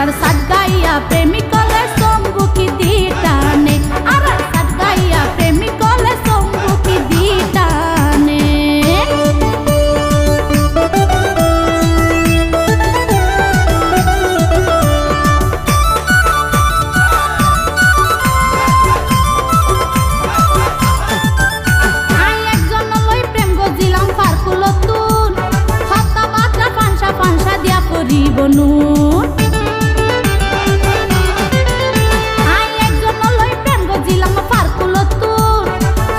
আর সাত গাইয়া প্রেমিক কলে সম্মুখী দিটানে আর সাত গাইয়া প্রেমিক কলে সম্মুখী দিটানে আই একজন লই প্রেম গজিলাম ফারকুলতুন হত্যা বাত্রা পানসা পানসা দিয়া করিব নুন আই একজন লই প্রেম গজিলাম ফারকুলতুন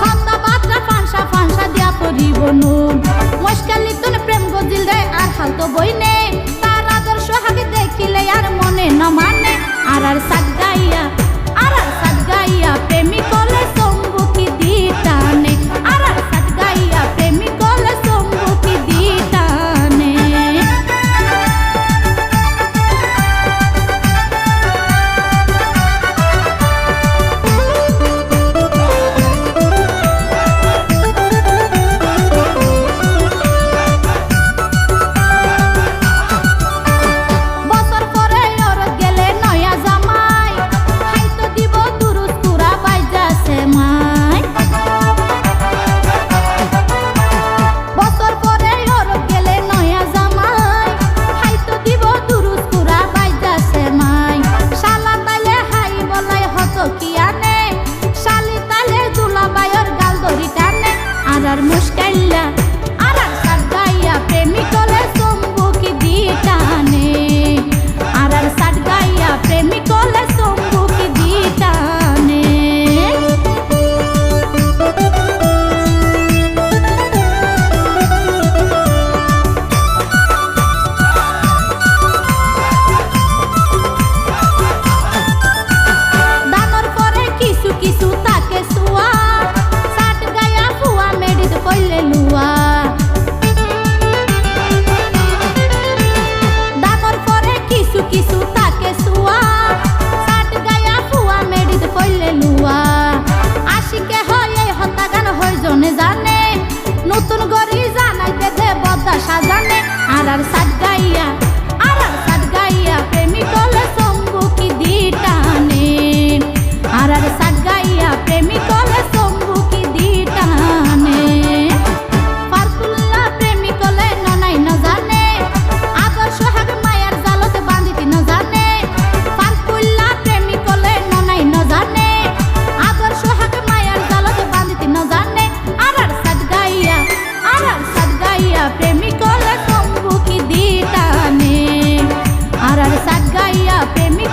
হত্যা বাত্রা পানসা পানসা দিয়া করিব নুন মুশকিলিতুন প্রেম গজিল রে আর হালতো বইনে তার আদর্শ হাগে দেখিলে আর মনে না মানে আর সাত গাইয়া প্রেমিক কলে সম্মুখী দিটানে আর সাত গাইয়া প্রেমিক কলে সম্মুখী দিটানে বছর পরে ওরত গেলে নয়া জামাই হাইতো দিব দুরুস কুরা বাইজাছে মাই বছর পরে ওরত গেলে নয়া জামাই হাইতো দিব দুরুস কুরা বাইজাছে মাই শালা তাইলে হাই বলাই হত কি আনে শালি তাইলে দুলা বাইর গাল ধরি টানে আর মুশকিল্লা আর সাত গাইয়া প্রেমিক কলে সম্মুখী দিটানে আর সাত গাইয়া প্রেমিক কলে সম্মুখী দিটানে দানোর পরে কিছু কিছু তাকে সুয়া সাত গাইয়া ফুয়া মেডিত কইলে লুয়া দানোর পরে কিছু কিছু তাকে সুয়া সাত গাইয়া ফুয়া মেডিত কইলে লুয়া আশিকে হয় এই হত্যা গান হয় জনে জানে নতুন গরি জানাইতে দে বদা সাজানে আর সাত গাইয়া প্রেমিক কলে সম্মুখী দিটানে আর সাত গাইয়া প্রেমিক কলে সম্মুখী দিটানে ফারকুল্লা প্রেমিক কলে ননাই ন জানে আদর্শ হাগ মায়ার জালতে বান্ধিতি ন জানে ফারকুল্লা প্রেমিক কলে ননাই ন জানে আদর্শ হাগ মায়ার জালতে বান্ধিতি ন জানে আর সাত গাইয়া প্রেমিক কলে সম্মুখী দিটানে আর সাত গাইয়া প্রেমিক